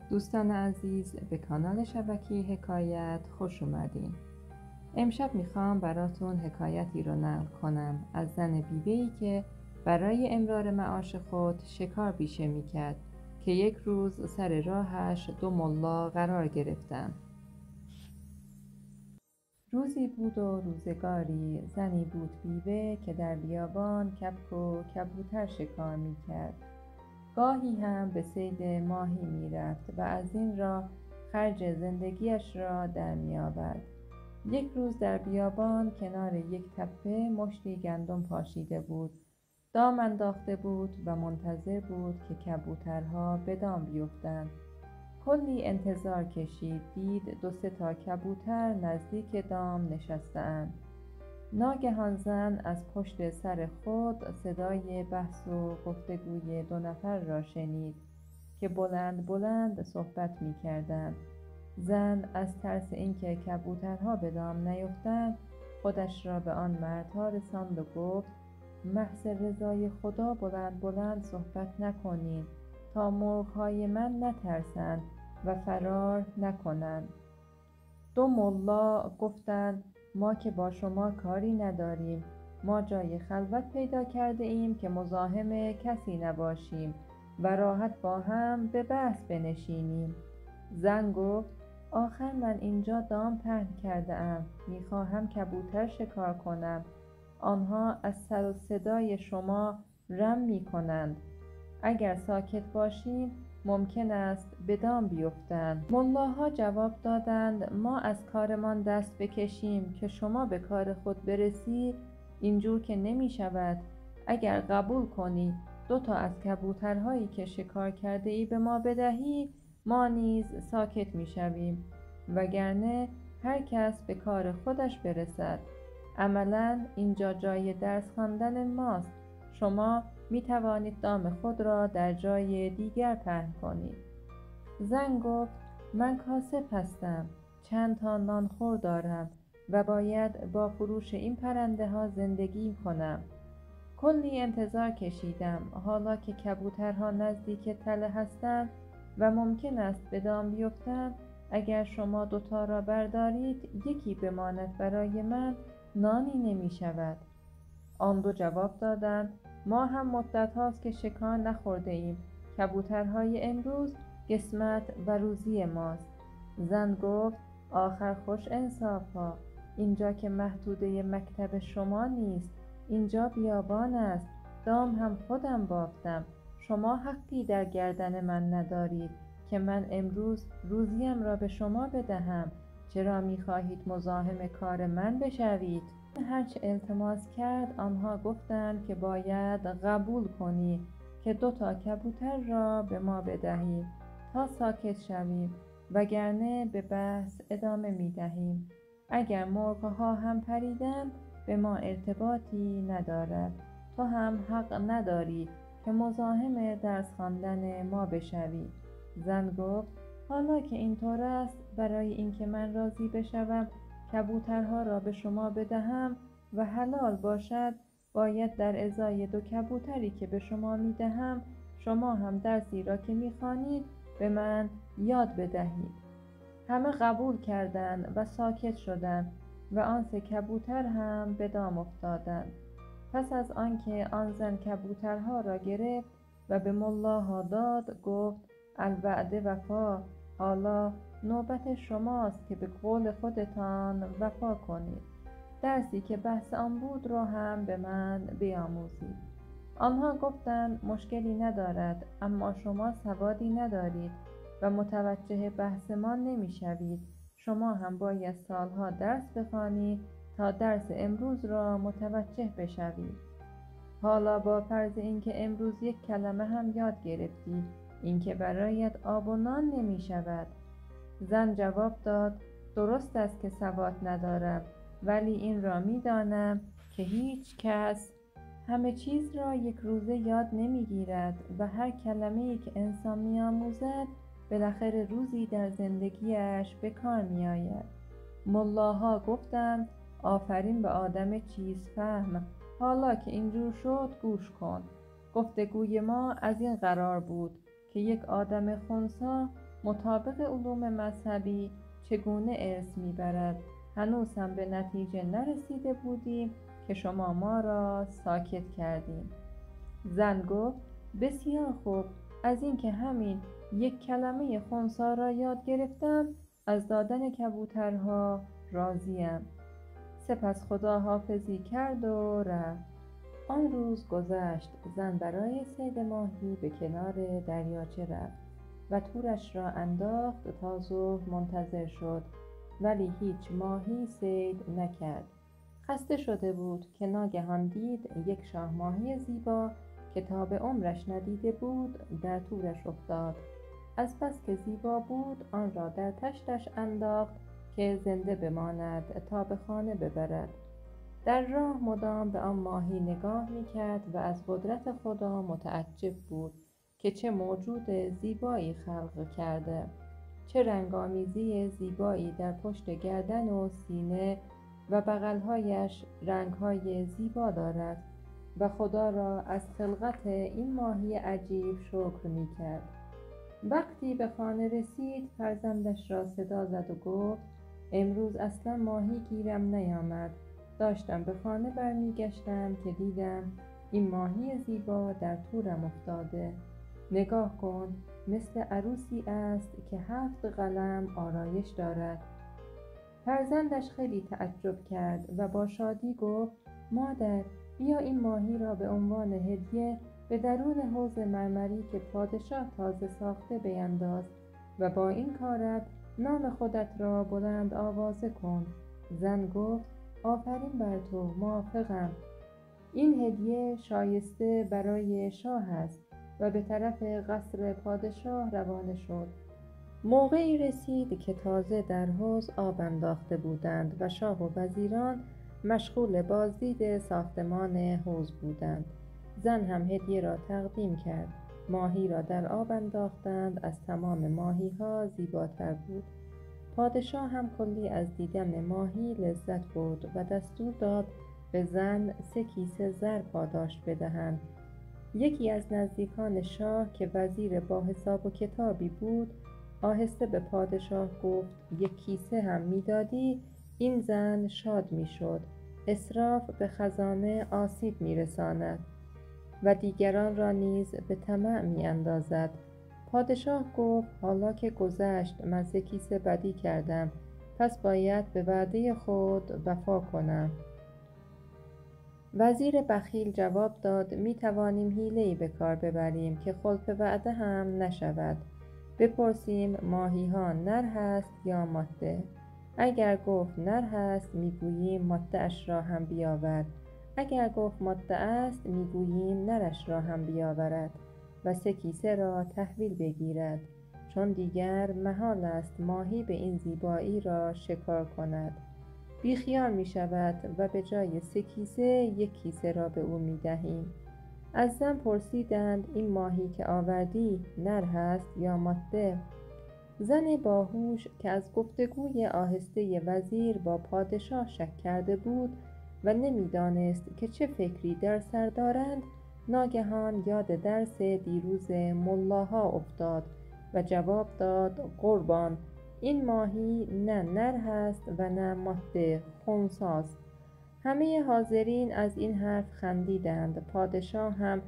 دوستان عزیز، به کانال شبکه حکایت خوش اومدین. امشب میخوام براتون حکایتی رو نقل کنم از زن بیوه‌ای که برای امرار معاش خود شکار بیشه میکرد که یک روز سر راهش دو ملا قرار گرفتن. روزی بود و روزگاری، زنی بود بیوه که در بیابان کبک و کبوتر شکار میکرد. گاهی هم به صید ماهی میرفت و از این راه خرج زندگیش را در میآورد. یک روز در بیابان کنار یک تپه مشتی گندم پاشیده بود. دام انداخته بود و منتظر بود که کبوترها به دام بیفتند. کلی انتظار کشید، دید 2-3 کبوتر نزدیک دام نشسته‌اند. ناگهان زن از پشت سر خود صدای بحث و گفتگوی 2 نفر را شنید که بلند بلند صحبت می کردند. زن از ترس اینکه کبوترها به دام نیفتند خودش را به آن مردها رساند و گفت: محض رضای خدا بلند بلند صحبت نکنید تا مرغ‌های من نترسند و فرار نکنند. 2 ملا گفتند: ما که با شما کاری نداریم، ما جای خلوت پیدا کرده ایم که مزاحم کسی نباشیم و راحت با هم به بحث بنشینیم. زن گفت: آخر من اینجا دام پهن کرده ام، میخواهم کبوتر شکار کنم. آنها از سر و صدای شما رم میکنند. اگر ساکت باشید ممکن است به دام بیفتند. ملاها جواب دادند: ما از کارمان دست بکشیم که شما به کار خود برسید، اینجور که نمی شود. اگر قبول کنی 2 از کبوترهایی که شکار کرده ای به ما بدهی، ما نیز ساکت می شویم، وگرنه هر کس به کار خودش برسد. عملاً اینجا جای درس خواندن ماست. شما می توانید دام خود را در جای دیگر پهن کنید. زن گفت: من کاسب هستم، چند تا نانخور دارم و باید با فروش این پرنده ها زندگی کنم. کلی انتظار کشیدم، حالا که کبوترها نزدیک تله هستند و ممکن است به دام بیفتند، اگر شما 2 را بردارید یکی بماند برای من، نانی نمی شود. آن 2 جواب دادند: ما هم مدت هاست که شکار نخورده ایم. کبوترهای امروز قسمت و روزی ماست. زن گفت: آخر خوش انصاف ها. اینجا که محدوده مکتب شما نیست، اینجا بیابان است. دام هم خودم بافتم. شما حقی در گردن من ندارید که من امروز روزیم را به شما بدهم. چرا می‌خواهید مزاحم کار من بشوید؟ هرچه التماس کرد آنها گفتند که باید قبول کنی که 2 کبوتر را به ما بدهی تا ساکت شویم، وگرنه به بحث ادامه می دهیم. اگر مرغ‌ها هم پریدند به ما ارتباطی ندارد. تو هم حق نداری که مزاحم درس خواندن ما بشوی. زن گفت: حالا که اینطور است، برای اینکه من راضی بشوم کبوترها را به شما بدهم و حلال باشد، باید در ازای 2 کبوتری که به شما میدهم شما هم درسی را که میخوانید به من یاد بدهید. همه قبول کردند و ساکت شدند و آن 3 کبوتر هم به دام افتادند. پس از آنکه آن زن کبوترها را گرفت و به ملاها داد، گفت: الوعده وفا. حالا نوبت شماست که به قول خودتان وفا کنید. درسی که بحث آن بود را هم به من بیاموزید. آنها گفتند: مشکلی ندارد، اما شما سوادی ندارید و متوجه بحث ما نمیشوید. شما هم باید سالها درس بخوانید تا درس امروز را متوجه بشوید. حالا با فرض اینکه امروز 1 کلمه هم یاد گرفتی، اینکه برایت آب و نان نمی شود. زن جواب داد: درست است که سواد ندارم، ولی این را می دانم که هیچ کس همه چیز را 1 روزه یاد نمی گیرد و هر کلمه‌ای که انسان می آموزد بالاخره روزی در زندگیش به کار می آید. ملاها گفتند: آفرین به آدم چیز فهم. حالا که اینجور شد گوش کن. گفتگوی ما از این قرار بود که یک آدم خنثی مطابق علوم مذهبی چگونه ارث میبرد؟ هنوز هم به نتیجه نرسیده بودیم که شما ما را ساکت کردیم. زن گفت بسیار خوب، از اینکه همین یک کلمه خنثی را یاد گرفتم از دادن کبوترها راضیم. سپس خداحافظی کرد و رفت. آن روز گذشت. زن برای صید ماهی به کنار دریاچه رفت و تورش را انداخت تا ظهر منتظر شد، ولی هیچ ماهی صید نکرد. خسته شده بود که ناگهان دید یک شاه ماهی زیبا که تا به عمرش ندیده بود در تورش افتاد. از بس که زیبا بود آن را در تشتش انداخت که زنده بماند تا به خانه ببرد. در راه مدام به آن ماهی نگاه می‌کرد و از قدرت خدا متعجب بود که چه موجود زیبایی خلق کرده، چه رنگامیزی زیبایی در پشت گردن و سینه و بغل‌هایش رنگ‌های زیبا دارد و خدا را از خلقت این ماهی عجیب شکر می‌کرد. وقتی به خانه رسید فرزندش را صدا زد و گفت امروز اصلا ماهی گیرم نیامد. داشتم به خانه برمیگشتم که دیدم این ماهی زیبا در تورم افتاده. نگاه کن، مثل عروسی است که 7 قلم آرایش دارد. فرزندش خیلی تعجب کرد و با شادی گفت مادر، بیا این ماهی را به عنوان هدیه به درون حوض مرمری که پادشاه تازه ساخته بینداز و با این کارت نام خودت را بلند آوازه کن. زن گفت آفرین بر تو، موافقم. این هدیه شایسته برای شاه است و به طرف قصر پادشاه روانه شد. موقعی رسید که تازه در حوض آب انداخته بودند و شاه و وزیران مشغول بازدید ساختمان حوض بودند. زن هم هدیه را تقدیم کرد. ماهی را در آب انداختند، از تمام ماهی ها زیباتر بود. پادشاه هم کلی از دیدن ماهی لذت برد و دستور داد به زن 3 کیسه زر پاداش بدهند. یکی از نزدیکان شاه که وزیر با حساب و کتابی بود آهسته به پادشاه گفت 1 کیسه هم میدادی این زن شاد میشد. اسراف به خزانه آسیب میرساند و دیگران را نیز به طمع میاندازد. پادشاه گفت حالا که گذشت من 3 کیسه بدی کردم، پس باید به وعده خود وفا کنم. وزیر بخیل جواب داد می توانیم حیله‌ای به کار ببریم که خلف وعده هم نشود. بپرسیم ماهی ها نر هست یا ماده؟ اگر گفت نر هست میگوییم ماده اش را هم بیاور. اگر گفت ماده است میگوییم نرش را هم بیاورد و 3 کیسه را تحویل بگیرد، چون دیگر محال است ماهی به این زیبایی را شکار کند. بیخیال می شود و به جای 3 کیسه 1 کیسه را به او می دهیم. از زن پرسیدند این ماهی که آوردی نر هست یا ماده؟ زن باهوش که از گفتگوی آهسته وزیر با پادشاه شک کرده بود و نمیدانست که چه فکری در سر دارند، ناگهان یاد درس دیروز ملاها افتاد و جواب داد قربان، این ماهی نه نر هست و نه ماده، خنثی است. همه حاضرین از این حرف خندیدند. پادشاه هم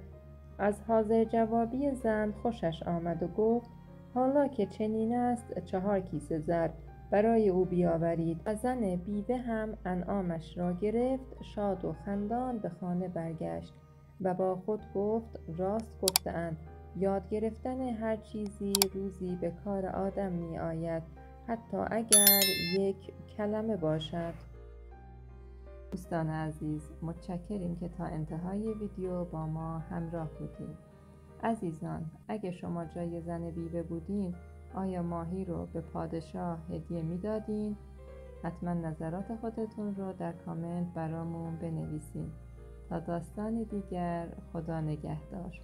از حاضر جوابی زن خوشش آمد و گفت حالا که چنین است 4 کیسه زر برای او بیاورید. و زن بیوه هم انعامش را گرفت، شاد و خندان به خانه برگشت و با خود گفت راست گفتند، یاد گرفتن هر چیزی روزی به کار آدم می آید، حتی اگر 1 کلمه باشد. دوستان عزیز، متشکریم که تا انتهای ویدیو با ما همراه بودید. عزیزان، اگه شما جای زن بیوه بودین آیا ماهی رو به پادشاه هدیه میدادین؟ حتما نظرات خودتون رو در کامنت برامون بنویسین. تا داستان دیگر، خدا نگهدار.